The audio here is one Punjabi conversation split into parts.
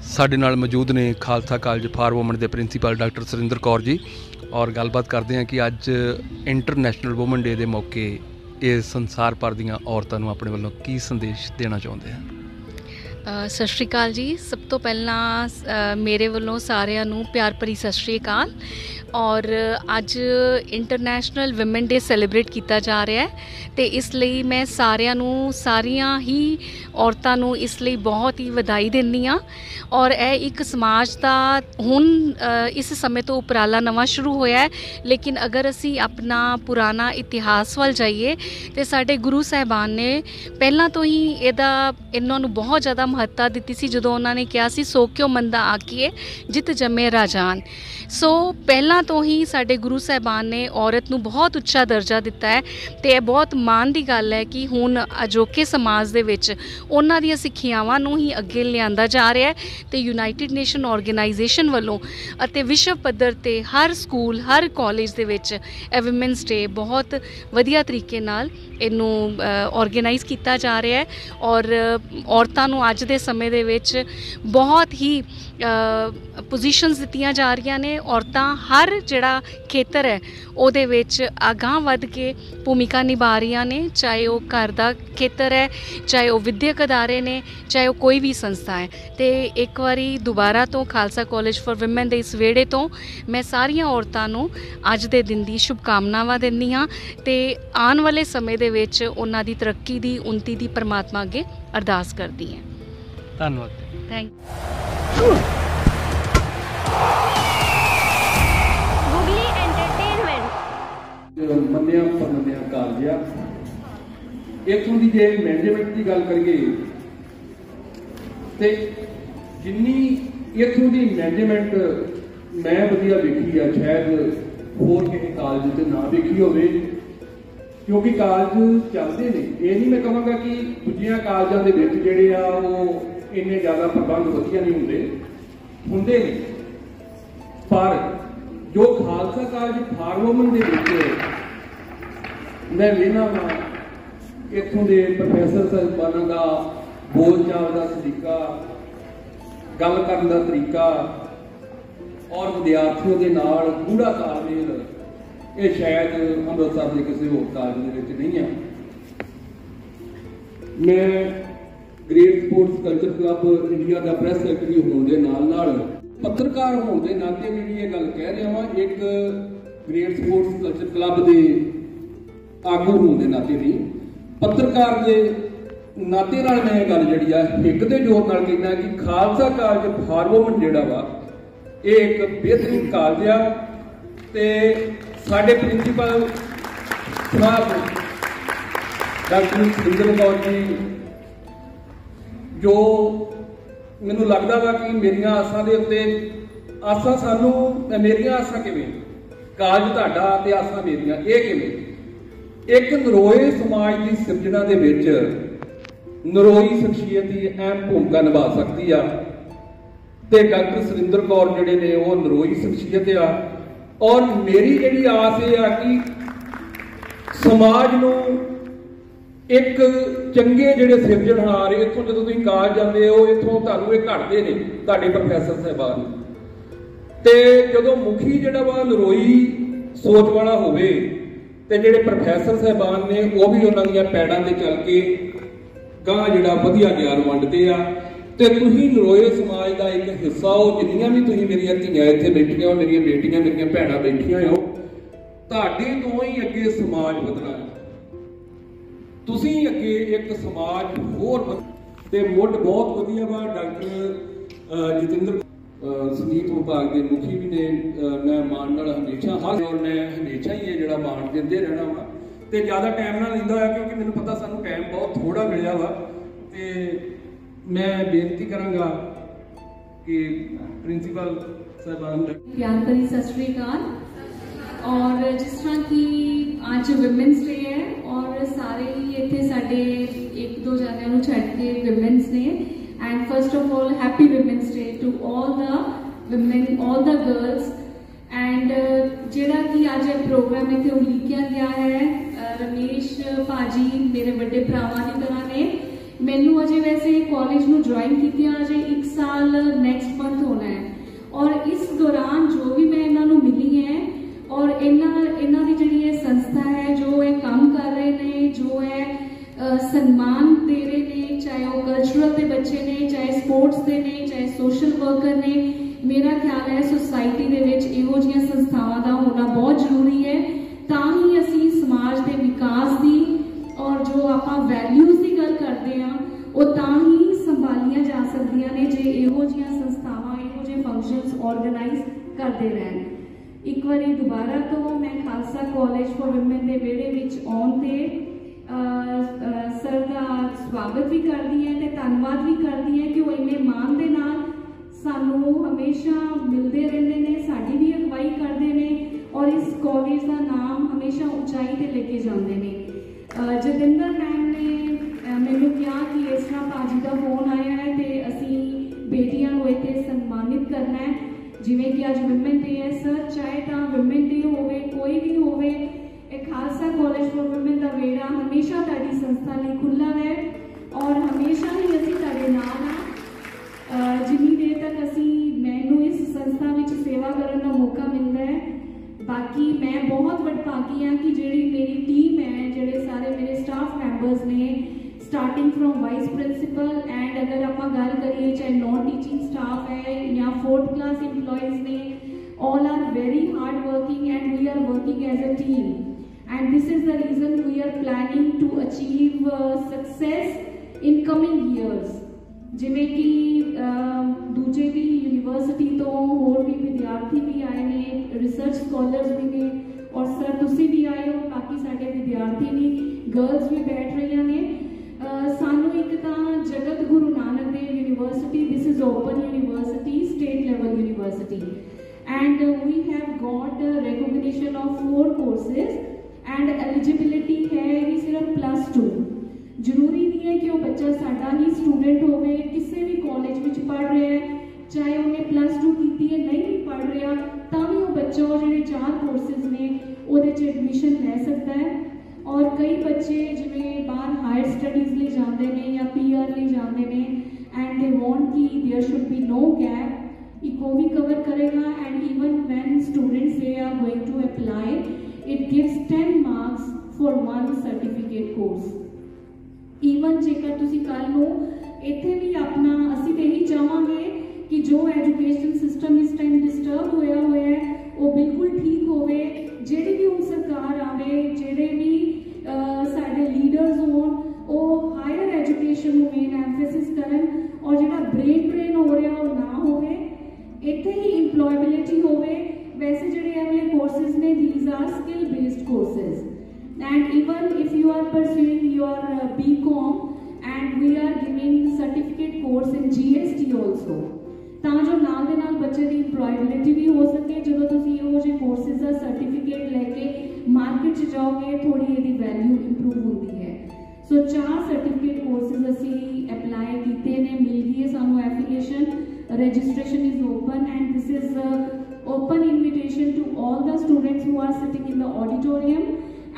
ਸਾਡੇ ਨਾਲ ਮੌਜੂਦ ਨੇ ਖਾਲਸਾ ਕਾਲਜ ਫਾਰ ਵੂਮਨ ਦੇ ਪ੍ਰਿੰਸੀਪਲ ਡਾਕਟਰ ਸੁਰਿੰਦਰ ਕੌਰ ਜੀ ਔਰ ਗੱਲਬਾਤ ਕਰਦੇ ਹਾਂ ਕਿ ਅੱਜ ਇੰਟਰਨੈਸ਼ਨਲ ਵੂਮਨ ਡੇ ਦੇ ਮੌਕੇ ਇਹ ਸੰਸਾਰ ਭਰ ਦੀਆਂ ਔਰਤਾਂ ਨੂੰ ਆਪਣੇ ਵੱਲੋਂ ਕੀ ਸੰਦੇਸ਼ ਦੇਣਾ ਚਾਹੁੰਦੇ ਹਨ। ਸਤਿ ਸ਼੍ਰੀ ਅਕਾਲ ਜੀ। ਸਭ ਤੋਂ ਪਹਿਲਾਂ ਮੇਰੇ ਵੱਲੋਂ ਸਾਰਿਆਂ ਨੂੰ ਪਿਆਰ ਭਰੀ ਸਤਿ ਸ਼੍ਰੀ ਅਕਾਲ। ਔਰ ਅੱਜ ਇੰਟਰਨੈਸ਼ਨਲ ਵਿਮਨ ਡੇ ਸੈਲੀਬ੍ਰੇਟ ਕੀਤਾ ਜਾ ਰਿਹਾ ਹੈ ਅਤੇ ਇਸ ਲਈ ਮੈਂ ਸਾਰੀਆਂ ਹੀ ਔਰਤਾਂ ਨੂੰ ਇਸ ਲਈ ਬਹੁਤ ਹੀ ਵਧਾਈ ਦਿੰਦੀ ਹਾਂ। ਔਰ ਇਹ ਇੱਕ ਸਮਾਜ ਦਾ ਹੁਣ ਇਸ ਸਮੇਂ ਤੋਂ ਉਪਰਾਲਾ ਨਵਾਂ ਸ਼ੁਰੂ ਹੋਇਆ ਹੈ, ਲੇਕਿਨ ਅਗਰ ਅਸੀਂ ਆਪਣਾ ਪੁਰਾਣਾ ਇਤਿਹਾਸ ਵੱਲ ਜਾਈਏ ਤਾਂ ਸਾਡੇ ਗੁਰੂ ਸਾਹਿਬਾਨ ਨੇ ਪਹਿਲਾਂ ਤੋਂ ਹੀ ਇਹਨਾਂ ਨੂੰ ਬਹੁਤ ਜ਼ਿਆਦਾ ਮਹੱਤਤਾ ਦਿੱਤੀ ਸੀ। ਜਦੋਂ ਉਹਨਾਂ ਨੇ ਕਿਹਾ ਸੀ ਸੋ ਕਿਉ ਮੰਦਾ ਆਖੀਏ ਜਿਤ ਜੰਮੇ ਰਾਜਾਨ। ਸੋ ਪਹਿਲਾਂ ਤੋਂ ਹੀ ਸਾਡੇ ਗੁਰੂ ਸਾਹਿਬਾਨ ਨੇ ਔਰਤ ਨੂੰ ਬਹੁਤ ਉੱਚਾ ਦਰਜਾ ਦਿੱਤਾ ਹੈ ਅਤੇ ਇਹ ਬਹੁਤ ਮਾਣ ਦੀ ਗੱਲ ਹੈ ਕਿ ਹੁਣ ਅਜੋਕੇ ਸਮਾਜ ਦੇ ਵਿੱਚ ਉਹਨਾਂ ਦੀਆਂ ਸਿੱਖਿਆਵਾਂ ਨੂੰ ਹੀ ਅੱਗੇ ਲਿਆਂਦਾ ਜਾ ਰਿਹਾ ਹੈ ਅਤੇ ਯੂਨਾਈਟਿਡ ਨੇਸ਼ਨ ਆਰਗੇਨਾਈਜੇਸ਼ਨ ਵੱਲੋਂ ਅਤੇ ਵਿਸ਼ਵ ਪੱਧਰ 'ਤੇ ਹਰ ਸਕੂਲ ਹਰ ਕਾਲਜ ਦੇ ਵਿੱਚ ਇਹ ਵਿਮਨਸ ਡੇ ਬਹੁਤ ਵਧੀਆ ਤਰੀਕੇ ਨਾਲ ਇਹਨੂੰ ਆਰਗੇਨਾਈਜ਼ ਕੀਤਾ ਜਾ ਰਿਹਾ ਹੈ। ਔਰ ਔਰਤਾਂ ਨੂੰ ਅੱਜ ਦੇ ਸਮੇਂ ਦੇ ਵਿੱਚ ਬਹੁਤ ਹੀ ਪੋਜੀਸ਼ਨਸ ਦਿੱਤੀਆਂ ਜਾ ਰਹੀਆਂ ਨੇ। ਔਰਤਾਂ ਹਰ ਜਿਹੜਾ ਖੇਤਰ ਹੈ ਉਹਦੇ ਵਿੱਚ ਅਗਾਂਹ ਵੱਧ ਕੇ ਭੂਮਿਕਾ ਨਿਭਾ ਰਹੀਆਂ ਨੇ, ਚਾਹੇ ਉਹ ਘਰ ਦਾ ਖੇਤਰ ਹੈ, ਚਾਹੇ ਉਹ ਵਿੱਦਿਅਕ ਅਦਾਰੇ ਨੇ, ਚਾਹੇ ਉਹ ਕੋਈ ਵੀ ਸੰਸਥਾ ਹੈ। ਅਤੇ ਇੱਕ ਵਾਰੀ ਦੁਬਾਰਾ ਤੋਂ ਖਾਲਸਾ ਕਾਲਜ ਫॉर ਵਿਮਨ ਦੇ ਇਸ ਵਿਹੜੇ ਤੋਂ ਮੈਂ ਸਾਰੀਆਂ ਔਰਤਾਂ ਨੂੰ ਅੱਜ ਦੇ ਦਿਨ ਦੀ ਸ਼ੁਭਕਾਮਨਾਵਾਂ ਦਿੰਦੀ ਹਾਂ ਅਤੇ ਆਉਣ ਵਾਲੇ ਸਮੇਂ ਦੇ ਵਿੱਚ ਉਹਨਾਂ ਦੀ ਤਰੱਕੀ ਦੀ ਉੱਨਤੀ ਦੀ ਪਰਮਾਤਮਾ ਅੱਗੇ ਅਰਦਾਸ ਕਰਦੀ ਹਾਂ। ਧੰਨਵਾਦ। ਥੈਂਕ ਮੰਨਿਆ ਪਰਮੰਨਿਆ ਕਾਲਜ ਆ। ਇੱਥੋਂ ਦੀ ਜੇ ਮੈਨੇਜਮੈਂਟ ਦੀ ਗੱਲ ਕਰੀਏ ਤੇ ਜਿੰਨੀ ਇੱਥੋਂ ਦੀ ਮੈਨੇਜਮੈਂਟ ਮੈਂ ਵਧੀਆ ਵੇਖੀ ਆ, ਸ਼ਾਇਦ ਹੋਰ ਕਿਸੇ ਕਾਲਜ 'ਚ ਨਾ ਵੇਖੀ ਹੋਵੇ, ਕਿਉਂਕਿ ਕਾਲਜ ਚੱਲਦੇ ਨੇ। ਇਹ ਨਹੀਂ ਮੈਂ ਕਹਾਂਗਾ ਕਿ ਦੂਜਿਆਂ ਕਾਲਜਾਂ ਦੇ ਵਿੱਚ ਜਿਹੜੇ ਆ ਉਹ ਇੰਨੇ ਜ਼ਿਆਦਾ ਪ੍ਰਬੰਧ ਵਧੀਆ ਨਹੀਂ ਹੁੰਦੇ ਨੇ, ਪਰ ਜੋ ਖਾਲਸਾ ਕਾਲਜ ਫਾਰ ਵੂਮਨ ਦੇ ਵਿੱਚ ਮੈਂ ਵੇਖਦਾ ਵਾਂ ਇੱਥੋਂ ਦੇ ਪ੍ਰੋਫੈਸਰ ਸਾਹਿਬਾਨਾਂ ਦਾ ਬੋਲਚਾਲ ਦਾ ਸਲੀਕਾ, ਗੱਲ ਕਰਨ ਦਾ ਤਰੀਕਾ ਔਰ ਵਿਦਿਆਰਥੀਆਂ ਦੇ ਨਾਲ ਗੂੜਾ ਤਾਲਮੇਲ, ਇਹ ਸ਼ਾਇਦ ਅੰਮ੍ਰਿਤਸਰ ਦੇ ਕਿਸੇ ਹੋਰ ਕਾਲਜ ਦੇ ਵਿੱਚ ਨਹੀਂ ਆ। ਮੈਂ great sports culture club India ਦਾ ਪ੍ਰੈਸ ਸੈਕਟਰੀ ਹੋਣ ਦੇ ਨਾਲ ਪੱਤਰਕਾਰ ਹੋਣ ਦੇ ਨਾਤੇ ਵੀ ਇਹ ਗੱਲ ਕਹਿ ਰਿਹਾ ਵਾਂ, ਇੱਕ ਗ੍ਰੇਟ ਸਪੋਰਟਸ ਕਲਚਰ ਕਲੱਬ ਦੇ ਆਗੂ ਹੋਣ ਦੇ ਨਾਤੇ ਨਹੀਂ, ਪੱਤਰਕਾਰ ਦੇ ਨਾਤੇ ਨਾਲ ਮੈਂ ਇਹ ਗੱਲ ਜਿਹੜੀ ਆ ਇੱਕ ਦੇ ਜ਼ੋਰ ਨਾਲ ਕਹਿੰਦਾ ਕਿ ਖਾਲਸਾ ਕਾਲਜ ਫਾਰ ਵੂਮਨ ਜਿਹੜਾ ਵਾ ਇਹ ਇੱਕ ਬਿਹਤਰੀਨ ਕਾਲਜ ਆ। ਤੇ ਸਾਡੇ ਪ੍ਰਿੰਸੀਪਲ ਸਾਹਿਬ ਡਾਕਟਰ ਸੁਰਿੰਦਰ ਕੌਰ ਜੀ, ਜੋ ਮੈਨੂੰ ਲੱਗਦਾ ਵਾ ਕਿ ਮੇਰੀਆਂ ਆਸਾਂ ਦੇ ਉੱਤੇ ਆਸਾਂ ਮੇਰੀਆਂ ਆਸਾਂ ਕਿਵੇਂ, ਕਾਲਜ ਤੁਹਾਡਾ ਤੇ ਆਸਾਂ ਮੇਰੀਆਂ, ਇਹ ਕਿਵੇਂ ਇੱਕ ਨਰੋਏ ਸਮਾਜ ਦੀ ਸਿਰਜਣਾ ਦੇ ਵਿੱਚ ਨਰੋਈ ਸ਼ਖਸੀਅਤ ਦੀ ਅਹਿਮ ਭੂਮਿਕਾ ਨਿਭਾ ਸਕਦੀ ਆ। ਤੇ ਡਾਕਟਰ ਸੁਰਿੰਦਰ ਕੌਰ ਜਿਹੜੇ ਨੇ ਉਹ ਨਰੋਈ ਸ਼ਖਸੀਅਤ ਆ। ਔਰ ਮੇਰੀ ਜਿਹੜੀ ਆਸ ਇਹ ਆ ਕਿ ਸਮਾਜ ਨੂੰ ਇੱਕ ਚੰਗੇ ਜਿਹੜੇ ਸਿਰਜਣਹਾਰ, ਇੱਥੋਂ ਜਦੋਂ ਤੁਸੀਂ ਕਾਲਜ ਜਾਂਦੇ ਹੋ ਇੱਥੋਂ ਤੁਹਾਨੂੰ ਇਹ ਘੜਦੇ ਨੇ ਤੁਹਾਡੇ ਪ੍ਰੋਫੈਸਰ ਸਾਹਿਬਾਨ, ਤੇ ਜਦੋਂ ਮੁਖੀ ਜਿਹੜਾ ਵਾ ਨਰੋਈ ਸੋਚ ਵਾਲਾ ਹੋਵੇ ਤੇ ਜਿਹੜੇ ਪ੍ਰੋਫੈਸਰ ਸਾਹਿਬਾਨ ਨੇ ਉਹ ਵੀ ਉਹਨਾਂ ਦੀਆਂ ਪੈੜਾਂ ਤੇ ਚੱਲ ਕੇ ਗਾਂ ਜਿਹੜਾ ਵਧੀਆ ਗਿਆਨ ਵੰਡਦੇ ਆ। ਤੇ ਤੁਸੀਂ ਨਰੋਏ ਸਮਾਜ ਦਾ ਇੱਕ ਹਿੱਸਾ ਹੋ। ਜਿੰਨੀਆਂ ਵੀ ਤੁਸੀਂ ਮੇਰੀਆਂ ਧੀਆਂ ਇੱਥੇ ਬੈਠੀਆਂ ਹੋ, ਮੇਰੀਆਂ ਬੇਟੀਆਂ, ਮੇਰੀਆਂ ਭੈਣਾਂ ਬੈਠੀਆਂ ਹੋ, ਤੁਹਾਡੇ ਤੋਂ ਹੀ ਅੱਗੇ ਸਮਾਜ ਵਧਣਾ ਹੈ। ਤੁਸੀਂ ਅੱਗੇ ਇੱਕ ਸਮਾਜ ਹੋਰ ਤੇ ਮੁੱਢ ਬਹੁਤ ਵਧੀਆ ਵਾ। ਡਾਕਟਰ ਜਤਿੰਦਰ ਸੰਗੀਤ ਵਿਭਾਗ ਦੇ ਮੁਖੀ ਵੀ ਨੇ, ਮੈਂ ਮਾਣ ਨਾਲ ਹਮੇਸ਼ਾ ਹਮੇਸ਼ਾ ਹੀ ਇਹ ਜਿਹੜਾ ਮਾਣ ਦਿੰਦੇ ਰਹਿਣਾ ਵਾ। ਤੇ ਜ਼ਿਆਦਾ ਟਾਈਮ ਨਾਲ ਲੈਂਦਾ ਹੋਇਆ ਕਿਉਂਕਿ ਮੈਨੂੰ ਪਤਾ ਸਾਨੂੰ ਟਾਈਮ ਬਹੁਤ ਥੋੜਾ ਮਿਲਿਆ ਵਾ। ਤੇ ਮੈਂ ਬੇਨਤੀ ਕਰਾਂਗਾ ਕਿ ਪ੍ਰਿੰਸੀਪਲ ਸਾਹਿਬਾਨ ਪਿਆਰ ਭਰੀ ਸਤਿ ਸ਼੍ਰੀ ਅਕਾਲ। ਔਰ ਜਿਸ ਤਰ੍ਹਾਂ ਕਿ ਅੱਜ ਵਿਮਨਸ ਡੇ ਹੈ ਔਰ ਸਾਰੇ ਹੀ ਇੱਥੇ ਸਾਡੇ ਇੱਕ ਦੋ ਜਣਿਆਂ ਨੂੰ ਛੱਡ ਕੇ ਵਿਮਨਸ ਨੇ। And first of all happy women's day to all the women, all the girls. And ਜਿਹੜਾ ਕਿ ਅੱਜ ਇਹ ਪ੍ਰੋਗਰਾਮ ਇੱਥੇ ਉਲੀਕਿਆ ਗਿਆ ਹੈ, ਰਮੇਸ਼ ਭਾਜੀ ਮੇਰੇ ਵੱਡੇ ਭਰਾਵਾਂ ਦੀ ਤਰ੍ਹਾਂ ਨੇ। मैनू अजे वैसे कॉलेज में ज्वाइन की अजे 1 साल नैक्सट मंथ होना है और इस दौरान जो भी मैं इन्हों मिली है और इन्हों की जी संस्था है जो ये काम कर रहे हैं, जो है सन्मान दे रहे हैं, चाहे वो कल्चरल के बच्चे ने, चाहे स्पोर्ट्स के ने, चाहे सोशल वर्कर ने। मेरा ख्याल है सोसाइटी के इहो जिहियां संस्थावां का होना बहुत जरूरी है, तां ही असीं समाज के विकास की और जो आपां वैल्यूज़ की गल करते हैं वो तां ही संभालियां जा सकदियां ने जे इहो जिहियां संस्थावां इहो जिहे फंक्शनस ऑर्गेनाइज करते रहन। एक बार दोबारा तो मैं खालसा कॉलेज फॉर विमेन के विहड़े विच आउण ते सर का स्वागत भी करती है तो धन्यवाद भी करती है कि वो इन्ने मान के नाल सानू हमेशा मिलते रहते हैं, साड़ी भी अगवाई करते हैं और इस कॉलेज का नाम हमेशा ऊंचाई पर लेके जाते हैं। जतिंदर मैम ने मैनू कहा कि इस तरह भाजी का फोन आया है तो असी बेटियां को इत्थे सन्मानित करना है, जिवें कि अज विमेन डे है। सर चाहे तो विमेन डे होवे कोई भी होवे, खालसा कॉलेज फॉर विमेन का वेड़ा हमेशा तुहाडी संस्था लिए खुला है और हमेशा ही असीं तुहाडे नाल हां। जिन्नी देर तक असी मैनू इस संस्था में सेवा करने का मौका मिलता है। बाकी मैं बहुत वडभागी हाँ कि जिहड़ी मेरी टीम है, जिहड़े सारे मेरे स्टाफ मैंबर्स ने, starting from vice principal and अगर आप गल करिए चाहे नॉन टीचिंग स्टाफ है या 4th क्लास एम्प्लॉयज़ ने, all are very hard working and we are working as a team and this is the reason we are planning to achieve success in coming years। जिमें कि दूजे भी यूनिवर्सिटी तो होर भी विद्यार्थी भी आए ने, रिसर्च स्कॉलर्स भी ने और सर तुसी भी आए हो, बाकी साडे विद्यार्थी भी, गर्ल्स भी बैठ रही ने। सानू एक तां Jagat Guru Nanak Dev university, this is open university, state level university and we have got recognition of 4 courses and eligibility है भी सिर्फ +2। जरूरी नहीं है कि वो बच्चा साडा ही स्टूडेंट होवे, किसी भी कॉलेज में पढ़ रहा है, चाहे उन्हें +2 की है नहीं भी पढ़ रहा तो भी वो बच्चा वो जो 4 कोर्सेज ने वो एडमिशन ले सकता है। और कई बच्चे जिवें बाहर हायर स्टडीज़ लिए जाते हैं या PR लिए जाते हैं एंड दे वांट कि there should be no gap, इको भी कवर करेगा and even when students they are going to apply it gives 10 marks for 1 certificate course. Even जेकर तुसी कल नूं इत्थे भी अपना असीं ते ही चाहांगे कि जो एजुकेशन सिस्टम इस टाइम डिस्टर्ब होया है वो बिल्कुल ठीक होवे। जिहड़ी भी हुण सरकार आवे, जिहड़े भी साडे लीडर्स होण वो हायर एजुकेशन नूं मेन एम्फेसिस करन और जिहड़ा ब्रेन ड्रेन हो रहा वो ना होवे, इत्थे ही इंप्लॉयबिलिटी होवे। वैसे जिहड़े अगले कोर्सेज ने these are skill based courses and even if you are pursuing your BCom and we are giving certificate course in GST also ਤਾਂ ਜੋ ਨਾਲ ਦੇ ਨਾਲ ਬੱਚੇ ਦੀ ਇੰਪਲੋਇਬਿਲਿਟੀ ਵੀ ਹੋ ਸਕੇ। ਜਦੋਂ ਤੁਸੀਂ ਇਹੋ ਜਿਹੇ ਕੋਰਸਿਸ ਦਾ ਸਰਟੀਫਿਕੇਟ ਲੈ ਕੇ ਮਾਰਕੀਟ 'ਚ ਜਾਓਗੇ ਥੋੜੀ ਇਹਦੀ ਵੈਲਿਊ ਇੰਪਰੂਵ ਹੁੰਦੀ ਹੈ। ਸੋ 4 ਸਰਟੀਫਿਕੇਟ ਕੋਰਸਿਸ ਅਸੀਂ ਅਪਲਾਈ ਕੀਤੇ ਨੇ, ਮਿਲ ਗਈ ਹੈ ਸਾਨੂੰ affiliation, registration is open and this is open invitation to all the students who are sitting in the auditorium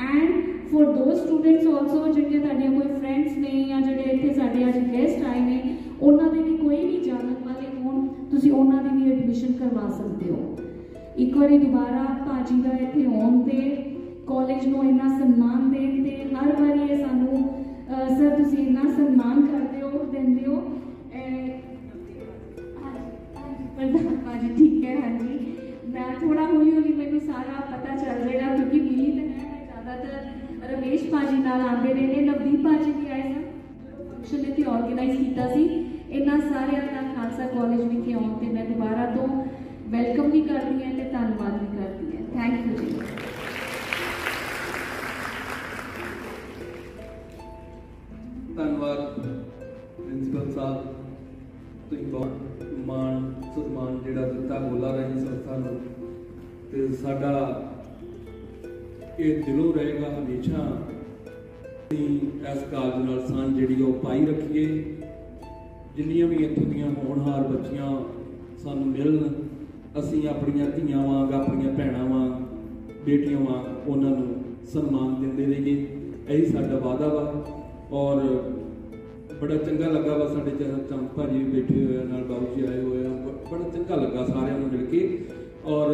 and for those students also ਜਿਹੜੇ ਤੁਹਾਡੇ ਕੋਈ ਫਰੈਂਡਸ ਨੇ ਜਾਂ ਜਿਹੜੇ ਇੱਥੇ ਸਾਡੇ ਅੱਜ ਗੈਸਟ ਆਏ ਨੇ ਉਹਨਾਂ ਦੇ ਵੀ ਕੋਈ ਵੀ ਜਾਣਨ ਵਾਲੇ ਹੋਣ ਤੁਸੀਂ ਉਹਨਾਂ ਦੀ ਵੀ ਐਡਮਿਸ਼ਨ ਕਰਵਾ ਸਕਦੇ ਹੋ। ਇੱਕ ਵਾਰੀ ਦੁਬਾਰਾ ਭਾਜੀ ਦਾ ਇੱਥੇ ਆਉਣ ਤੇ ਕਾਲਜ ਨੂੰ ਇੰਨਾ ਸਨਮਾਨ ਦੇਣ ਤੇ ਹਰ ਵਾਰੀ ਇਹ ਸਾਨੂੰ ਸਰ ਤੁਸੀਂ ਇੰਨਾ ਸਨਮਾਨ ਕਰਦੇ ਹੋ ਦਿੰਦੇ ਹੋ। प्रधान भाजी ठीक है, हाँ जी मैं थोड़ा हौली हौली मैंने सारा पता चल जाएगा क्योंकि मिली तो है मैं ज़्यादातर रमेश भाजी नाल आते रहे ने, नवदीप भाजी भी आए सन फंक्शन इतने ऑर्गेनाइज किया सी। इन्होंने सारे का खालसा कॉलेज में आने पर मैं दोबारा तो वेलकम भी करती हैं तो धन्यवाद भी करती हैं। थैंक यू जी। धन्यवाद प्रिंसीपल साहब, तुम बहुत मान सन्मान जिहड़ा दिता बोला रही संस्था नूं ते साडा ये दिलों रहेगा हमेशा। इस कालज नाल सां जिहड़ी ओह पाई रखीए, जिन्नियां भी इत्थों दीयां होनहार बच्चियां सानूं मिलन, असीं अपणियां धीआं वांग अपणियां भैणां वांग बेटियां वांग उन्हां नूं सन्मान दिंदे रहिए, यही साडा वादा वा। और बड़ा चंगा लगा वा साडे चंद भाजी भी बैठे हुए नाल बाबू जी आए हुए बड़ा चंगा लगा सारिਆਂ ਨੂੰ मिल के और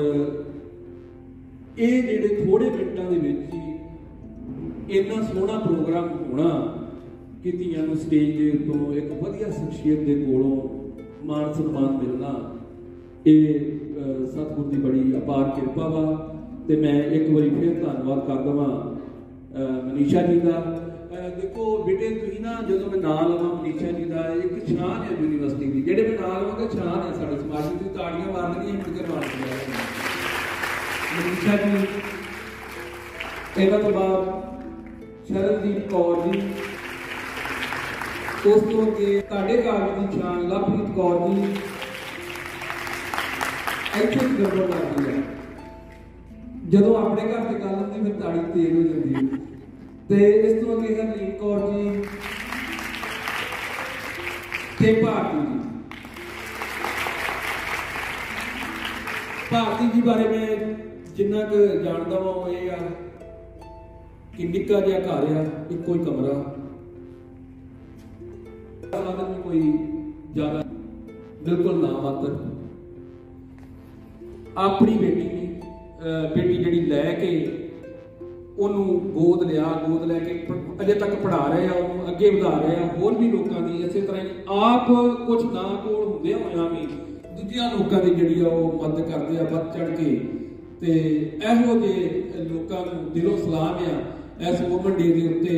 ये ਜਿਹੜੇ थोड़े मिनटां दे विच ही इन्ना सोहना प्रोग्राम होना कि ਧੀਆਂ ਨੂੰ स्टेज ਦੇ ਉੱਤੋਂ एक वधिया शख्सियत ਦੇ ਕੋਲੋਂ मान सम्मान मिलना ये सतगुर की बड़ी अपार किरपा वा ते मैं एक बारी फिर धन्नवाद कर देवां मनीषा जी का। देखो बेटे तुसीं ना जदों मैं नाम लवां मनीषा जी का एक छान है यूनीवर्सिटी की जेडे मैं नाम लवांगा छान है साडे समाज की ताड़ियां मारनियां मुड़ के मार दिंदियां मनीषा जी। इन्हां तो बाद शरणदीप कौर जी उस तो अगे तुहाडे कालज की छान लवप्रीत कौर जी इत्थे गड़बड़ करदी है जदों अपने घर से गल होंदी फिर ताड़ी तेज हो जाती है। तो इस तो अगे हरलीन कौर जी ते भारती जी। भारती जी बारे मैं जिन्ना क जानदा वां वो ये आ कि निक्का जिहा घर आ इक्को ही कमरा साधन भी कोई ज्यादा बिल्कुल ना मात्र अपनी बेटी जी लैके उन्होंने गोद लैके अजे तक पढ़ा रहे हैं उन्होंने अगे बढ़ा रहे हैं होर भी लोगों की इस तरह आप कुछ ना कोल होंदे होया भी दूजिया लोगों की जिहड़ी मदद करते हैं बढ़ चढ़ के ते इहो जे लोगों को दिलों सलाम है इस वुमन डे के उत्ते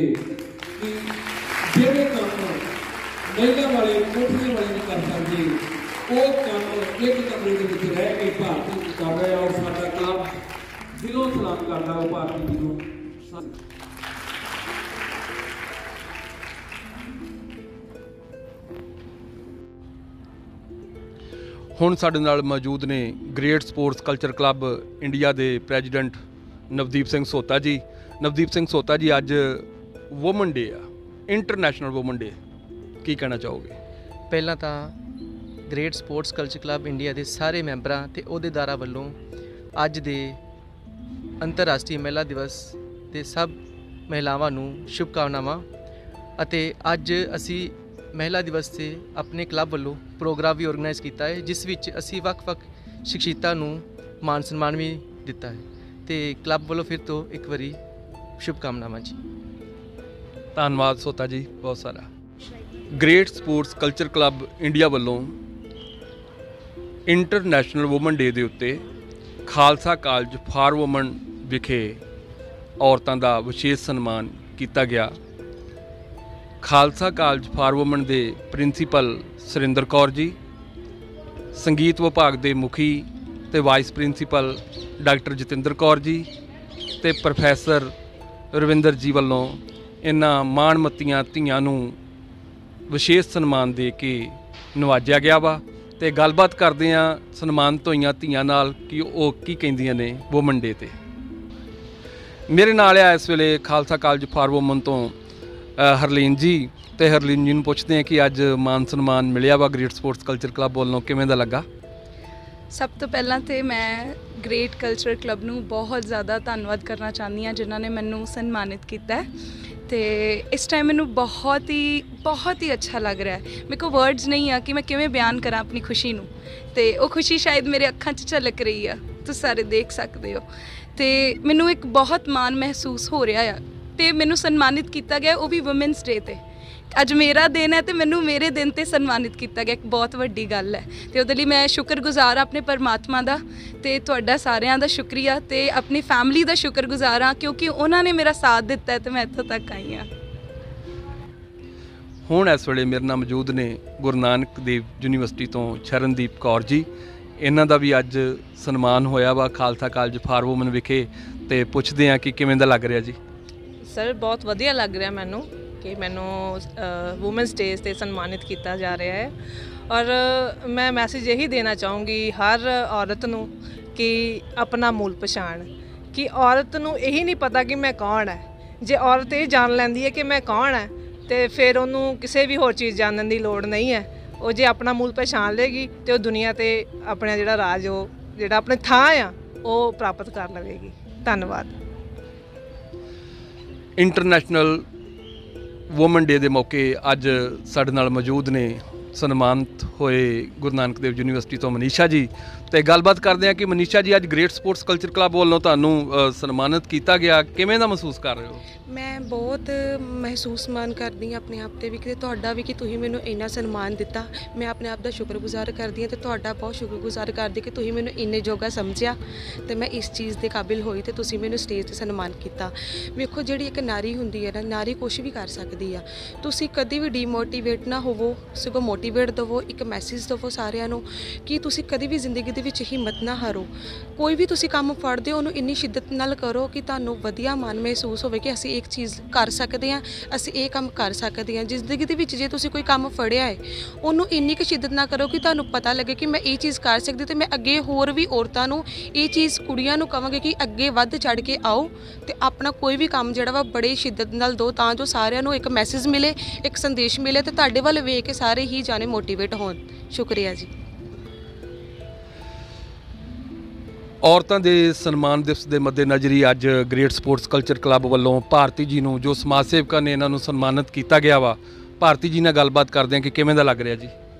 कि जिहड़े काम महिला वाले कोठियां वाले नहीं कर सकते वो काम एक कमरे के विच रह के भारती कर रहे हैं और साडा काम दिलों सलाम करता वो भारती जी को। ਹੁਣ ਸਾਡੇ ਨਾਲ ਮੌਜੂਦ ਨੇ great sports culture club India ਦੇ ਪ੍ਰੈਜ਼ੀਡੈਂਟ ਨਵਦੀਪ ਸਿੰਘ ਸੋਤਾ ਜੀ। ਨਵਦੀਪ ਸਿੰਘ ਸੋਤਾ ਜੀ ਅੱਜ ਵੂਮਨ ਡੇ ਆ ਇੰਟਰਨੈਸ਼ਨਲ ਵੂਮਨ ਡੇ ਕੀ ਕਹਿਣਾ ਚਾਹੋਗੇ? ਪਹਿਲਾਂ ਤਾਂ great sports culture club India ਦੇ ਸਾਰੇ ਮੈਂਬਰਾਂ ਤੇ ਅਹੁਦੇਦਾਰਾਂ ਵੱਲੋਂ ਅੱਜ ਦੇ ਅੰਤਰਰਾਸ਼ਟਰੀ ਮਹਿਲਾ ਦਿਵਸ ਦੇ ਸਭ ਮਹਿਲਾਵਾਂ ਨੂੰ ਸ਼ੁਭਕਾਮਨਾਵਾਂ। ਅਤੇ ਅੱਜ ਅਸੀਂ ਮਹਿਲਾ ਦਿਵਸ 'ਤੇ ਆਪਣੇ ਕਲੱਬ ਵੱਲੋਂ ਪ੍ਰੋਗਰਾਮ ਵੀ ਆਰਗੇਨਾਈਜ਼ ਕੀਤਾ ਹੈ ਜਿਸ ਵਿੱਚ ਅਸੀਂ ਵੱਖ-ਵੱਖ ਸ਼ਖਸੀਅਤਾਂ ਨੂੰ ਮਾਨ ਸਨਮਾਨ ਵੀ ਦਿੱਤਾ ਹੈ ਤੇ ਕਲੱਬ ਵੱਲੋਂ ਫਿਰ ਤੋਂ ਇੱਕ ਵਾਰੀ ਸ਼ੁਭਕਾਮਨਾਵਾਂ ਜੀ। ਧੰਨਵਾਦ ਸੋਤਾ ਜੀ ਬਹੁਤ ਸਾਰਾ। Great sports culture club India ਵੱਲੋਂ ਇੰਟਰਨੈਸ਼ਨਲ ਵੂਮਨ ਡੇ ਦੇ ਉੱਤੇ ਖਾਲਸਾ ਕਾਲਜ ਫਾਰ ਵੂਮਨ ਵਿਖੇ ਔਰਤਾਂ ਦਾ ਵਿਸ਼ੇਸ਼ ਸਨਮਾਨ ਕੀਤਾ ਗਿਆ। ਖਾਲਸਾ ਕਾਲਜ ਫਾਰ ਵੂਮਨ ਦੇ ਪ੍ਰਿੰਸੀਪਲ ਸੁਰਿੰਦਰ ਕੌਰ ਜੀ, ਸੰਗੀਤ ਵਿਭਾਗ ਦੇ ਮੁਖੀ ਤੇ vice principal doctor Jatinder Kaur ji ਤੇ ਪ੍ਰੋਫੈਸਰ ਰਵਿੰਦਰ ਜੀ ਵੱਲੋਂ ਇਹਨਾਂ ਮਾਣਮੱਤੀਆਂ ਧੀਆਂ ਨੂੰ ਵਿਸ਼ੇਸ਼ ਸਨਮਾਨ ਦੇ ਕੇ ਨਵਾਜਿਆ ਗਿਆ ਵਾ। ਤੇ ਗੱਲਬਾਤ ਕਰਦੇ ਹਾਂ ਸਨਮਾਨਿਤ ਹੋਈਆਂ ਧੀਆਂ ਨਾਲ ਕਿ ਉਹ ਕੀ ਕਹਿੰਦੀਆਂ ਨੇ ਵੂਮਨ ਡੇ 'ਤੇ। ਮੇਰੇ ਨਾਲ ਆ ਇਸ ਵੇਲੇ ਖਾਲਸਾ ਕਾਲਜ ਫਾਰ ਵੂਮਨ ਤੋਂ ਹਰਲੀਨ ਜੀ, ਤੇ ਹਰਲੀਨ ਜੀ ਨੂੰ ਪੁੱਛਦੇ ਹਾਂ ਕਿ ਅੱਜ ਮਾਨ ਸਨਮਾਨ ਮਿਲਿਆ ਵਾ ਗ੍ਰੇਟ ਸਪੋਰਟਸ ਕਲਚਰ ਕਲੱਬ ਵੱਲੋਂ, ਕਿਵੇਂ ਦਾ ਲੱਗਾ? ਸਭ ਤੋਂ ਪਹਿਲਾਂ ਤਾਂ ਮੈਂ ਗ੍ਰੇਟ ਕਲਚਰ ਕਲੱਬ ਨੂੰ ਬਹੁਤ ਜ਼ਿਆਦਾ ਧੰਨਵਾਦ ਕਰਨਾ ਚਾਹੁੰਦੀ ਹਾਂ ਜਿਨ੍ਹਾਂ ਨੇ ਮੈਨੂੰ ਸਨਮਾਨਿਤ ਕੀਤਾ ਤੇ ਇਸ ਟਾਈਮ ਮੈਨੂੰ ਬਹੁਤ ਹੀ ਅੱਛਾ ਲੱਗ ਰਿਹਾ ਹੈ। ਮੇਰੇ ਕੋਲ ਵਰਡਸ ਨਹੀਂ ਆ ਕਿ ਮੈਂ ਕਿਵੇਂ ਬਿਆਨ ਕਰਾਂ ਆਪਣੀ ਖੁਸ਼ੀ ਨੂੰ ਤੇ ਉਹ ਖੁਸ਼ੀ ਸ਼ਾਇਦ ਮੇਰੇ ਅੱਖਾਂ 'ਚ ਝਲਕ ਰਹੀ ਆ, ਤੁਸੀਂ ਸਾਰੇ ਦੇਖ ਸਕਦੇ ਹੋ ਤੇ ਮੈਨੂੰ ਇੱਕ ਬਹੁਤ ਮਾਣ ਮਹਿਸੂਸ ਹੋ ਰਿਹਾ ਆ ਤੇ ਮੈਨੂੰ ਸਨਮਾਨਿਤ ਕੀਤਾ ਗਿਆ ਉਹ ਵੀ ਵੂਮਨਸ ਡੇ 'ਤੇ। ਅੱਜ ਮੇਰਾ ਦਿਨ ਹੈ ਤੇ ਮੈਨੂੰ ਮੇਰੇ ਦਿਨ 'ਤੇ ਸਨਮਾਨਿਤ ਕੀਤਾ ਗਿਆ, ਇੱਕ ਬਹੁਤ ਵੱਡੀ ਗੱਲ ਹੈ ਤੇ ਉਹਦੇ ਲਈ ਮੈਂ ਸ਼ੁਕਰਗੁਜ਼ਾਰ ਆਪਣੇ ਪਰਮਾਤਮਾ ਦਾ ਤੇ ਤੁਹਾਡਾ ਸਾਰਿਆਂ ਦਾ ਸ਼ੁਕਰੀਆ ਤੇ ਆਪਣੀ ਫੈਮਿਲੀ ਦਾ ਸ਼ੁਕਰਗੁਜ਼ਾਰ ਹਾਂ ਕਿਉਂਕਿ ਉਹਨਾਂ ਨੇ ਮੇਰਾ ਸਾਥ ਦਿੱਤਾ ਤੇ ਮੈਂ ਇੱਥੋਂ ਤੱਕ ਆਈ ਹਾਂ। ਹੁਣ ਇਸ ਵੇਲੇ ਮੇਰੇ ਨਾਲ ਮੌਜੂਦ ਨੇ ਗੁਰੂ ਨਾਨਕ ਦੇਵ ਯੂਨੀਵਰਸਿਟੀ ਤੋਂ ਸ਼ਰਨਦੀਪ ਕੌਰ ਜੀ। ਇਹਨਾਂ ਦਾ ਵੀ ਅੱਜ ਸਨਮਾਨ ਹੋਇਆ ਵਾ ਖਾਲਸਾ ਕਾਲਜ ਫਾਰ ਵੂਮਨ ਵਿਖੇ ਤੇ ਪੁੱਛਦੇ ਹਾਂ ਕਿ ਕਿਵੇਂ ਦਾ ਲੱਗ ਰਿਹਾ ਜੀ? ਸਰ ਬਹੁਤ ਵਧੀਆ ਲੱਗ ਰਿਹਾ ਮੈਨੂੰ ਕਿ ਮੈਨੂੰ ਵੂਮਨਸ ਡੇ 'ਤੇ ਸਨਮਾਨਿਤ ਕੀਤਾ ਜਾ ਰਿਹਾ ਹੈ ਔਰ ਮੈਂ ਮੈਸੇਜ ਇਹੀ ਦੇਣਾ ਚਾਹੂੰਗੀ ਹਰ ਔਰਤ ਨੂੰ ਕਿ ਆਪਣਾ ਮੂਲ ਪਛਾਣ, ਕਿ ਔਰਤ ਨੂੰ ਇਹੀ ਨਹੀਂ ਪਤਾ ਕਿ ਮੈਂ ਕੌਣ ਹੈ। ਜੇ ਔਰਤ ਇਹ ਜਾਣ ਲੈਂਦੀ ਹੈ ਕਿ ਮੈਂ ਕੌਣ ਹੈ ਤੇ ਫਿਰ ਉਹਨੂੰ ਕਿਸੇ ਵੀ ਹੋਰ ਚੀਜ਼ ਜਾਣਨ ਦੀ ਲੋੜ ਨਹੀਂ ਹੈ। ਉਹ ਜੇ ਆਪਣਾ ਮੂਲ ਪਛਾਣ ਲਏਗੀ ਤੇ ਉਹ ਦੁਨੀਆ 'ਤੇ ਆਪਣਾ ਜਿਹੜਾ ਰਾਜ ਉਹ ਜਿਹੜਾ ਆਪਣੀ ਥਾਂ ਆ ਉਹ ਪ੍ਰਾਪਤ ਕਰ ਲਵੇਗੀ। ਧੰਨਵਾਦ। ਇੰਟਰਨੈਸ਼ਨਲ ਵੂਮਨ ਡੇ ਦੇ ਮੌਕੇ ਅੱਜ ਸਾਡੇ ਨਾਲ ਮੌਜੂਦ ਨੇ ਸਨਮਾਨਿਤ ਹੋਏ ਗੁਰੂ ਨਾਨਕ ਦੇਵ ਯੂਨੀਵਰਸਿਟੀ ਤੋਂ ਮਨੀਸ਼ਾ ਜੀ। ਤੇ ਗੱਲਬਾਤ ਕਰਦੇ ਹਾਂ ਕਿ ਮਨੀਸ਼ਾ ਜੀ, ਅੱਜ ਗ੍ਰੇਟ ਸਪੋਰਟਸ ਕਲਚਰ ਕਲੱਬ ਵੱਲੋਂ ਤੁਹਾਨੂੰ ਸਨਮਾਨਿਤ ਕੀਤਾ ਗਿਆ, ਕਿਵੇਂ ਦਾ ਮਹਿਸੂਸ ਕਰ ਰਹੇ ਹੋ? ਮੈਂ ਬਹੁਤ ਮਹਿਸੂਸ ਮਾਣ ਕਰਦੀ ਹਾਂ ਆਪਣੇ ਆਪ 'ਤੇ ਵੀ ਕਿ ਤੁਹਾਡਾ ਵੀ ਕਿ ਤੁਸੀਂ ਮੈਨੂੰ ਇੰਨਾ ਸਨਮਾਨ ਦਿੱਤਾ। ਮੈਂ ਆਪਣੇ ਆਪ ਦਾ ਸ਼ੁਕਰਗੁਜ਼ਾਰ ਕਰਦੀ ਹਾਂ ਅਤੇ ਤੁਹਾਡਾ ਬਹੁਤ ਸ਼ੁਕਰਗੁਜ਼ਾਰ ਕਰਦੀ ਕਿ ਤੁਸੀਂ ਮੈਨੂੰ ਇੰਨੇ ਜੋਗਾ ਸਮਝਿਆ ਅਤੇ ਮੈਂ ਇਸ ਚੀਜ਼ ਦੇ ਕਾਬਿਲ ਹੋਈ ਅਤੇ ਤੁਸੀਂ ਮੈਨੂੰ ਸਟੇਜ 'ਤੇ ਸਨਮਾਨ ਕੀਤਾ। ਵੇਖੋ, ਜਿਹੜੀ ਇੱਕ ਨਾਰੀ ਹੁੰਦੀ ਹੈ ਨਾ, ਨਾਰੀ ਕੁਛ ਵੀ ਕਰ ਸਕਦੀ ਆ। ਤੁਸੀਂ ਕਦੀ ਵੀ ਡੀਮੋਟੀਵੇਟ ਨਾ ਹੋਵੋ, ਸਗੋਂ ਮੋਟੀਵੇਟ ਦੇਵੋ, ਇੱਕ ਮੈਸੇਜ ਦੇਵੋ ਸਾਰਿਆਂ ਨੂੰ ਕਿ ਤੁਸੀਂ ਕਦੀ ਵੀ ਜ਼ਿੰਦਗੀ ਦੇ ਵਿੱਚ ਹਿੰਮਤ ਨਾ ਹਾਰੋ। ਕੋਈ ਵੀ ਤੁਸੀਂ ਕੰਮ ਫੜਦੇ ਹੋ ਉਹਨੂੰ ਇੰਨੀ ਸ਼ਿੱਦਤ ਨਾਲ ਕਰੋ ਕਿ ਤੁਹਾਨੂੰ ਵਧੀਆ ਮਨ ਮਹਿਸੂਸ ਹੋਵੇ ਕਿ ਅਸੀਂ ਇੱਕ ਚੀਜ਼ ਕਰ ਸਕਦੇ ਹਾਂ, ਅਸੀਂ ਇਹ ਕੰਮ ਕਰ ਸਕਦੇ ਹਾਂ। ਜ਼ਿੰਦਗੀ ਦੇ ਵਿੱਚ ਜੇ ਤੁਸੀਂ ਕੋਈ ਕੰਮ ਫੜਿਆ ਹੈ ਉਹਨੂੰ ਇੰਨੀ ਕੁ ਸ਼ਿੱਦਤ ਨਾ ਕਰੋ ਕਿ ਤੁਹਾਨੂੰ ਪਤਾ ਲੱਗੇ ਕਿ ਮੈਂ ਇਹ ਚੀਜ਼ ਕਰ ਸਕਦੀ ਅਤੇ ਮੈਂ ਅੱਗੇ ਹੋਰ ਵੀ ਔਰਤਾਂ ਨੂੰ ਇਹ ਚੀਜ਼, ਕੁੜੀਆਂ ਨੂੰ ਕਹਾਂਗੇ ਕਿ ਅੱਗੇ ਵੱਧ ਚੜ੍ਹ ਕੇ ਆਓ ਅਤੇ ਆਪਣਾ ਕੋਈ ਵੀ ਕੰਮ ਜਿਹੜਾ ਵਾ ਬੜੇ ਸ਼ਿੱਦਤ ਨਾਲ ਦਿਓ ਤਾਂ ਜੋ ਸਾਰਿਆਂ ਨੂੰ ਇੱਕ ਮੈਸੇਜ ਮਿਲੇ, ਇੱਕ ਸੰਦੇਸ਼ ਮਿਲੇ ਅਤੇ ਤੁਹਾਡੇ ਵੱਲ ਵੇਖ ਕੇ ਸਾਰੇ ਹੀ ਜਾਣੇ ਮੋਟੀਵੇਟ ਹੋਣ। ਸ਼ੁਕਰੀਆ ਜੀ। ਔਰਤਾਂ ਦੇ ਸਨਮਾਨ ਦਿਵਸ ਦੇ ਮੱਦੇਨਜ਼ਰ ਹੀ ਅੱਜ ਗ੍ਰੇਟ ਸਪੋਰਟਸ ਕਲਚਰ ਕਲੱਬ ਵੱਲੋਂ ਭਾਰਤੀ ਜੀ ਨੂੰ, ਜੋ ਸਮਾਜ ਸੇਵਕਾਂ ਨੇ ਇਹਨਾਂ ਨੂੰ ਸਨਮਾਨਿਤ ਕੀਤਾ ਗਿਆ ਵਾ, ਭਾਰਤੀ ਜੀ ਨਾਲ ਗੱਲਬਾਤ ਕਰਦੇ ਹਾਂ ਕਿ ਕਿਵੇਂ ਦਾ ਲੱਗ ਰਿਹਾ ਜੀ?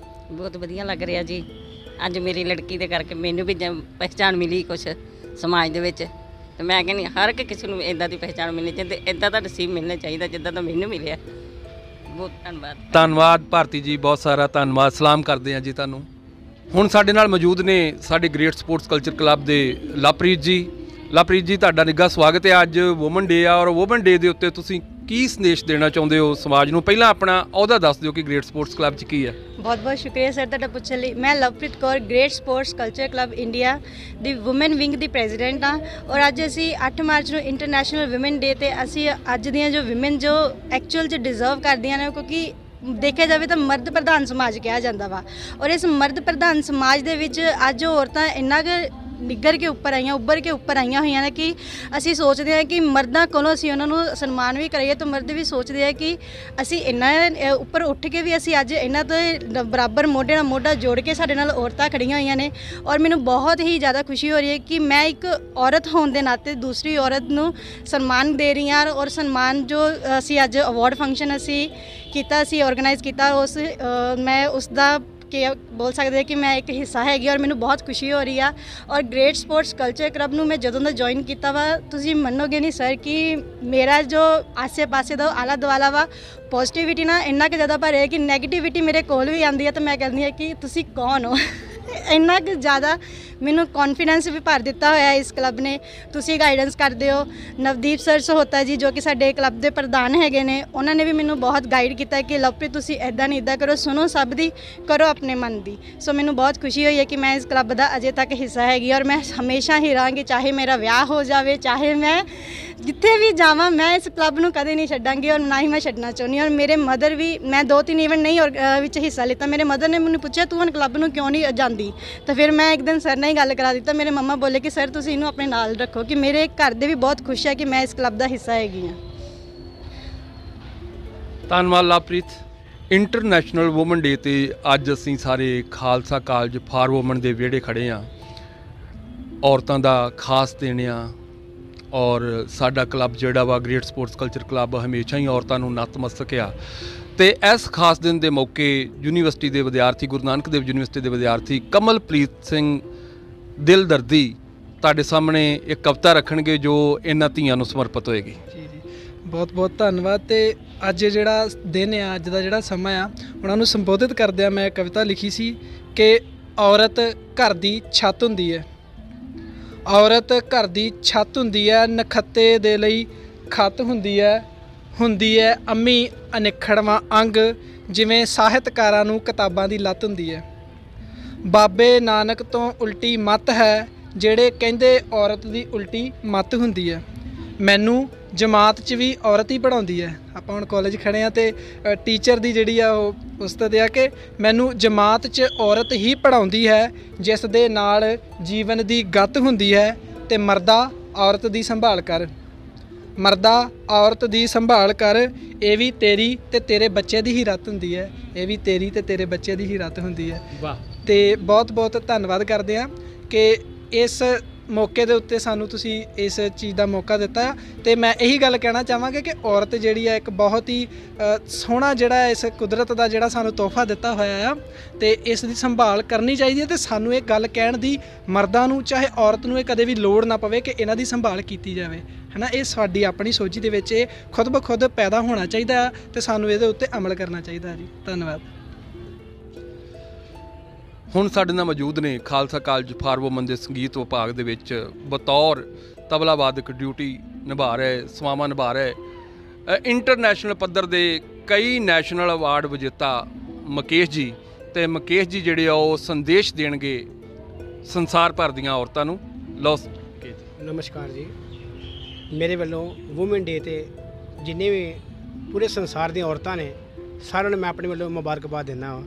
ਬਹੁਤ ਵਧੀਆ ਲੱਗ ਰਿਹਾ ਜੀ। ਅੱਜ ਮੇਰੀ ਲੜਕੀ ਦੇ ਕਰਕੇ ਮੈਨੂੰ ਵੀ ਪਹਿਚਾਣ ਮਿਲੀ ਕੁਛ ਸਮਾਜ ਦੇ ਵਿੱਚ, ਤੇ ਮੈਂ ਕਹਿੰਦੀ ਹਰ ਇੱਕ ਕਿਸੇ ਨੂੰ ਇੱਦਾਂ ਦੀ ਪਹਿਚਾਣ ਮਿਲਣੀ ਚਾਹੀਦੀ, ਇੱਦਾਂ ਦਾ ਨਸੀਬ ਮਿਲਣਾ ਚਾਹੀਦਾ ਜਿੱਦਾਂ ਦਾ ਮੈਨੂੰ ਮਿਲਿਆ। ਬਹੁਤ ਧੰਨਵਾਦ। ਧੰਨਵਾਦ ਭਾਰਤੀ ਜੀ, ਬਹੁਤ ਸਾਰਾ ਧੰਨਵਾਦ। ਸਲਾਮ ਕਰਦੇ ਹਾਂ ਜੀ ਤੁਹਾਨੂੰ। ਹੁਣ ਸਾਡੇ ਨਾਲ ਮੌਜੂਦ ਨੇ ਸਾਡੇ ਗ੍ਰੇਟ ਸਪੋਰਟਸ ਕਲਚਰ ਕਲੱਬ ਦੇ ਲਵਪ੍ਰੀਤ ਜੀ। ਲਵਪ੍ਰੀਤ ਜੀ, ਤੁਹਾਡਾ ਨਿੱਘਾ ਸਵਾਗਤ ਹੈ। ਅੱਜ ਵੂਮਨ ਡੇ ਆ ਔਰ ਵੂਮਨ ਡੇ ਦੇ ਉੱਤੇ ਤੁਸੀਂ ਕੀ ਸੰਦੇਸ਼ ਦੇਣਾ ਚਾਹੁੰਦੇ ਹੋ ਸਮਾਜ ਨੂੰ? ਪਹਿਲਾਂ ਆਪਣਾ ਅਹੁਦਾ ਦੱਸ ਦਿਓ ਕਿ ਗ੍ਰੇਟ ਸਪੋਰਟਸ ਕਲੱਬ 'ਚ ਕੀ ਹੈ। ਬਹੁਤ ਬਹੁਤ ਸ਼ੁਕਰੀਆ ਸਰ ਤੁਹਾਡਾ ਪੁੱਛਣ ਲਈ। ਮੈਂ Lovepreet Kaur, great sports culture club India ਦੀ ਵੂਮਨ ਵਿੰਗ ਦੀ ਪ੍ਰੈਜ਼ੀਡੈਂਟ ਹਾਂ। ਔਰ ਅੱਜ ਅਸੀਂ 8 ਮਾਰਚ ਨੂੰ ਇੰਟਰਨੈਸ਼ਨਲ ਵੂਮਨ ਡੇ 'ਤੇ ਅਸੀਂ ਅੱਜ ਦੀਆਂ ਜੋ ਵਿਮਨ ਜੋ ਐਕਚੁਅਲ 'ਚ ਡਿਜ਼ਰਵ ਕਰਦੀਆਂ ਨੇ, ਕਿਉਂਕਿ ਦੇਖਿਆ ਜਾਵੇ ਤਾਂ ਮਰਦ ਪ੍ਰਧਾਨ ਸਮਾਜ ਕਿਹਾ ਜਾਂਦਾ ਵਾ, ਔਰ ਇਸ ਮਰਦ ਪ੍ਰਧਾਨ ਸਮਾਜ ਦੇ ਵਿੱਚ ਅੱਜ ਔਰਤਾਂ ਇੰਨਾ ਕੁ ਨਿੱਘਰ ਕੇ ਉੱਪਰ ਆਈਆਂ, ਉੱਭਰ ਕੇ ਉੱਪਰ ਆਈਆਂ ਹੋਈਆਂ ਨੇ ਕਿ ਅਸੀਂ ਸੋਚਦੇ ਹਾਂ ਕਿ ਮਰਦਾਂ ਕੋਲੋਂ ਅਸੀਂ ਉਹਨਾਂ ਨੂੰ ਸਨਮਾਨ ਵੀ ਕਰੀਏ ਤਾਂ ਮਰਦ ਵੀ ਸੋਚਦੇ ਆ ਕਿ ਅਸੀਂ ਇੰਨਾ ਉੱਪਰ ਉੱਠ ਕੇ ਵੀ ਅਸੀਂ ਅੱਜ ਇਹਨਾਂ ਤੋਂ ਬਰਾਬਰ ਮੋਢੇ ਨਾਲ ਮੋਢਾ ਜੋੜ ਕੇ ਸਾਡੇ ਨਾਲ ਔਰਤਾਂ ਖੜੀਆਂ ਹੋਈਆਂ ਨੇ। ਔਰ ਮੈਨੂੰ ਬਹੁਤ ਹੀ ਜ਼ਿਆਦਾ ਖੁਸ਼ੀ ਹੋ ਰਹੀ ਹੈ ਕਿ ਮੈਂ ਇੱਕ ਔਰਤ ਹੋਣ ਦੇ ਨਾਤੇ ਦੂਸਰੀ ਔਰਤ ਨੂੰ ਸਨਮਾਨ ਦੇ ਰਹੀ ਹਾਂ। ਔਰ ਸਨਮਾਨ ਜੋ ਅਸੀਂ ਅੱਜ ਅਵਾਰਡ ਫੰਕਸ਼ਨ ਅਸੀਂ ਕੀਤਾ, ਅਸੀਂ ਔਰਗੇਨਾਈਜ਼ ਕੀਤਾ, ਮੈਂ ਉਸ ਦਾ ਕਿ ਬੋਲ ਸਕਦੇ ਕਿ ਮੈਂ ਇੱਕ ਹਿੱਸਾ ਹੈਗੀ ਔਰ ਮੈਨੂੰ ਬਹੁਤ ਖੁਸ਼ੀ ਹੋ ਰਹੀ ਆ। ਔਰ ਗ੍ਰੇਟ ਸਪੋਰਟਸ ਕਲਚਰ ਕਲੱਬ ਨੂੰ ਮੈਂ ਜਦੋਂ ਦਾ ਜੁਆਇਨ ਕੀਤਾ ਵਾ, ਤੁਸੀਂ ਮੰਨੋਗੇ ਨਹੀਂ ਸਰ ਕਿ ਮੇਰਾ ਜੋ ਆਸੇ ਪਾਸੇ ਦਾ ਆਲਾ ਦੁਆਲਾ ਵਾ ਪੋਜ਼ਿਟਿਵਿਟੀ ਨਾਲ ਇੰਨਾ ਕੁ ਜ਼ਿਆਦਾ ਭਰਿਆ ਕਿ ਨੈਗੇਟਿਵਿਟੀ ਮੇਰੇ ਕੋਲ ਵੀ ਆਉਂਦੀ ਹੈ ਤਾਂ ਮੈਂ ਕਹਿੰਦੀ ਹਾਂ ਕਿ ਤੁਸੀਂ ਕੌਣ ਹੋ। ਇੰਨਾ ਕੁ ਜ਼ਿਆਦਾ ਮੈਨੂੰ ਕੌਨਫੀਡੈਂਸ ਵੀ ਭਰ ਦਿੱਤਾ ਹੋਇਆ ਇਸ ਕਲੱਬ ਨੇ। ਤੁਸੀਂ ਗਾਈਡੈਂਸ ਕਰਦੇ ਹੋ। ਨਵਦੀਪ ਸਰ ਸਹੋਤਾ ਜੀ ਜੋ ਕਿ ਸਾਡੇ ਕਲੱਬ ਦੇ ਪ੍ਰਧਾਨ ਹੈਗੇ ਨੇ, ਉਹਨਾਂ ਨੇ ਵੀ ਮੈਨੂੰ ਬਹੁਤ ਗਾਈਡ ਕੀਤਾ ਕਿ ਲਵਪ੍ਰੀਤ ਤੁਸੀਂ ਇੱਦਾਂ ਨਹੀਂ ਇੱਦਾਂ ਕਰੋ, ਸੁਣੋ ਸਭ ਦੀ, ਕਰੋ ਆਪਣੇ ਮਨ ਦੀ। ਸੋ ਮੈਨੂੰ ਬਹੁਤ ਖੁਸ਼ੀ ਹੋਈ ਹੈ ਕਿ ਮੈਂ ਇਸ ਕਲੱਬ ਦਾ ਅਜੇ ਤੱਕ ਹਿੱਸਾ ਹੈਗੀ ਔਰ ਮੈਂ ਹਮੇਸ਼ਾ ਹੀ ਰਹਾਂਗੀ, ਚਾਹੇ ਮੇਰਾ ਵਿਆਹ ਹੋ ਜਾਵੇ, ਚਾਹੇ ਮੈਂ ਜਿੱਥੇ ਵੀ ਜਾਵਾਂ, ਮੈਂ ਇਸ ਕਲੱਬ ਨੂੰ ਕਦੇ ਨਹੀਂ ਛੱਡਾਂਗੀ ਔਰ ਨਾ ਹੀ ਮੈਂ ਛੱਡਣਾ ਚਾਹੁੰਦੀ। ਔਰ ਮੇਰੇ ਮਦਰ ਵੀ, ਮੈਂ 2-3 ਇਵੈਂਟ ਨਹੀਂ ਵਿੱਚ ਹਿੱਸਾ ਲਿੱਤਾ। ਮੇਰੇ ਮਦਰ ਨੇ ਮੈਨੂੰ ਪੁੱਛਿਆ ਤੂੰ ਹੁਣ ਕਲੱਬ ਨੂੰ ਕਿਉਂ ਨਹੀਂ ਜਾਂਦੀ, ਤਾਂ ਫਿਰ ਮੈਂ ਇੱਕ ਦਿਨ ਸਰ ਨਾਲ ਹੀ ਗੱਲ ਕਰਾ ਦਿੱਤਾ। ਮੇਰੇ ਮੰਮਾ ਬੋਲੇ ਕਿ ਸਰ ਤੁਸੀਂ ਇਹਨੂੰ ਆਪਣੇ ਨਾਲ ਰੱਖੋ, ਕਿ ਮੇਰੇ ਘਰ ਦੇ ਵੀ ਬਹੁਤ ਖੁਸ਼ ਹੈ ਕਿ ਮੈਂ ਇਸ ਕਲੱਬ ਦਾ ਹਿੱਸਾ ਹੈਗੀ ਹਾਂ। ਧੰਨਵਾਦ ਲਵਪ੍ਰੀਤ। ਇੰਟਰਨੈਸ਼ਨਲ ਵੂਮਨ ਡੇ 'ਤੇ ਅੱਜ ਅਸੀਂ ਸਾਰੇ ਖਾਲਸਾ ਕਾਲਜ ਫਾਰ ਵੂਮਨ ਦੇ ਵਿਹੜੇ ਖੜ੍ਹੇ ਹਾਂ। ਔਰਤਾਂ ਦਾ ਖਾਸ ਦਿਨ ਆ ਔਰ ਸਾਡਾ ਕਲੱਬ ਜਿਹੜਾ ਵਾ ਗ੍ਰੇਟ ਸਪੋਰਟਸ ਕਲਚਰ ਕਲੱਬ ਹਮੇਸ਼ਾ ਹੀ ਔਰਤਾਂ ਨੂੰ ਨਤਮਸਤਕ ਆ। ਤੇ ਇਸ ਖਾਸ ਦਿਨ ਦੇ ਮੌਕੇ ਯੂਨੀਵਰਸਿਟੀ ਦੇ ਵਿਦਿਆਰਥੀ, ਗੁਰੂ ਨਾਨਕ ਦੇਵ ਯੂਨੀਵਰਸਿਟੀ ਦੇ ਵਿਦਿਆਰਥੀ ਕਮਲਪ੍ਰੀਤ ਸਿੰਘ ਦਿਲਦਰਦੀ ਤੁਹਾਡੇ ਸਾਹਮਣੇ ਇੱਕ ਕਵਿਤਾ ਰੱਖਣਗੇ ਜੋ ਇਹਨਾਂ ਧੀਆਂ ਨੂੰ ਸਮਰਪਿਤ ਹੋਏਗੀ। ਜੀ ਜੀ, ਬਹੁਤ ਬਹੁਤ ਧੰਨਵਾਦ। ਤੇ ਅੱਜ ਜਿਹੜਾ ਦਿਨ ਆ, ਅੱਜ ਦਾ ਜਿਹੜਾ ਸਮਾਂ ਆ, ਉਹਨਾਂ ਨੂੰ ਸੰਬੋਧਿਤ ਕਰਦਿਆਂ ਮੈਂ ਕਵਿਤਾ ਲਿਖੀ ਸੀ ਕਿ ਔਰਤ ਘਰ ਦੀ ਛੱਤ ਹੁੰਦੀ ਹੈ, ਔਰਤ ਘਰ ਦੀ ਛੱਤ ਹੁੰਦੀ ਹੈ, ਨਖੱਤੇ ਦੇ ਲਈ ਖੱਤ ਹੁੰਦੀ ਹੈ ਅੰਮੀ ਅਨਿੱਖੜਵਾਂ ਅੰਗ, ਜਿਵੇਂ ਸਾਹਿਤਕਾਰਾਂ ਨੂੰ ਕਿਤਾਬਾਂ ਦੀ ਲੱਤ ਹੁੰਦੀ ਹੈ। ਬਾਬੇ ਨਾਨਕ ਤੋਂ ਉਲਟੀ ਮੱਤ ਹੈ, ਜਿਹੜੇ ਕਹਿੰਦੇ ਔਰਤ ਦੀ ਉਲਟੀ ਮੱਤ ਹੁੰਦੀ ਹੈ। ਮੈਨੂੰ ਜਮਾਤ 'ਚ ਵੀ ਔਰਤ ਹੀ ਪੜ੍ਹਾਉਂਦੀ ਹੈ। ਆਪਾਂ ਹੁਣ ਕਾਲਜ ਖੜ੍ਹੇ ਹਾਂ ਅਤੇ ਟੀਚਰ ਦੀ ਜਿਹੜੀ ਆ ਉਹ ਉਸਤਤ ਆ ਕਿ ਮੈਨੂੰ ਜਮਾਤ 'ਚ ਔਰਤ ਹੀ ਪੜ੍ਹਾਉਂਦੀ ਹੈ, ਜਿਸ ਦੇ ਨਾਲ ਜੀਵਨ ਦੀ ਗੱਤ ਹੁੰਦੀ ਹੈ। ਅਤੇ ਮਰਦਾ ਔਰਤ ਦੀ ਸੰਭਾਲ ਕਰ, ਮਰਦਾ ਔਰਤ ਦੀ ਸੰਭਾਲ ਕਰ, ਇਹ ਵੀ ਤੇਰੀ ਅਤੇ ਤੇਰੇ ਬੱਚੇ ਦੀ ਹੀ ਰੱਤ ਹੁੰਦੀ ਹੈ, ਇਹ ਵੀ ਤੇਰੀ ਅਤੇ ਤੇਰੇ ਬੱਚੇ ਦੀ ਹੀ ਰੱਤ ਹੁੰਦੀ ਹੈ। ਵਾਹ। ਅਤੇ ਬਹੁਤ ਬਹੁਤ ਧੰਨਵਾਦ ਕਰਦੇ ਹਾਂ ਕਿ ਇਸ ਮੌਕੇ ਦੇ ਉੱਤੇ ਸਾਨੂੰ ਤੁਸੀਂ ਇਸ ਚੀਜ਼ ਦਾ ਮੌਕਾ ਦਿੱਤਾ। ਤੇ ਮੈਂ ਇਹੀ ਗੱਲ ਕਹਿਣਾ ਚਾਹਾਂਗਾ ਕਿ ਔਰਤ ਜਿਹੜੀ ਹੈ ਇੱਕ ਬਹੁਤ ਹੀ ਸੋਹਣਾ ਜਿਹੜਾ ਇਸ ਕੁਦਰਤ ਦਾ ਜਿਹੜਾ ਸਾਨੂੰ ਤੋਹਫਾ ਦਿੱਤਾ ਹੋਇਆ ਆ, ਤੇ ਇਸ ਦੀ ਸੰਭਾਲ ਕਰਨੀ ਚਾਹੀਦੀ ਹੈ। ਤੇ ਸਾਨੂੰ ਇਹ ਗੱਲ ਕਹਿਣ ਦੀ ਮਰਦਾਂ ਨੂੰ ਚਾਹੇ ਔਰਤ ਨੂੰ ਇਹ ਕਦੇ ਵੀ ਲੋੜ ਨਾ ਪਵੇ ਕਿ ਇਹਨਾਂ ਦੀ ਸੰਭਾਲ ਕੀਤੀ ਜਾਵੇ, ਹੈ ਨਾ। ਇਹ ਸਾਡੀ ਆਪਣੀ ਸੋਚੀ ਦੇ ਵਿੱਚ ਇਹ ਖੁਦ ਬ ਖੁਦ ਪੈਦਾ ਹੋਣਾ ਚਾਹੀਦਾ ਤੇ ਸਾਨੂੰ ਇਹਦੇ ਉੱਤੇ ਅਮਲ ਕਰਨਾ ਚਾਹੀਦਾ ਜੀ। ਧੰਨਵਾਦ। ਹੁਣ ਸਾਡੇ ਨਾਲ ਮੌਜੂਦ ਨੇ ਖਾਲਸਾ ਕਾਲਜ ਫਾਰ ਵੂਮਨ ਦੇ ਸੰਗੀਤ ਵਿਭਾਗ ਦੇ ਵਿੱਚ ਬਤੌਰ ਤਬਲਾ ਵਾਦਕ ਡਿਊਟੀ ਨਿਭਾ ਰਹੇ, ਸੇਵਾਵਾਂ ਨਿਭਾ ਰਹੇ, ਇੰਟਰਨੈਸ਼ਨਲ ਪੱਧਰ ਦੇ ਕਈ ਨੈਸ਼ਨਲ ਅਵਾਰਡ ਵਿਜੇਤਾ ਮੁਕੇਸ਼ ਜੀ। ਤੇ ਮੁਕੇਸ਼ ਜੀ ਜਿਹੜੇ ਆ ਉਹ ਸੰਦੇਸ਼ ਦੇਣਗੇ ਸੰਸਾਰ ਭਰ ਦੀਆਂ ਔਰਤਾਂ ਨੂੰ। ਲਓ। ਨਮਸਕਾਰ ਜੀ। ਮੇਰੇ ਵੱਲੋਂ ਵੂਮਨ ਡੇ 'ਤੇ ਜਿੰਨੇ ਵੀ ਪੂਰੇ ਸੰਸਾਰ ਦੀਆਂ ਔਰਤਾਂ ਨੇ ਸਾਰਿਆਂ ਨੂੰ ਮੈਂ ਆਪਣੇ ਵੱਲੋਂ ਮੁਬਾਰਕਬਾਦ ਦਿੰਦਾ ਹਾਂ।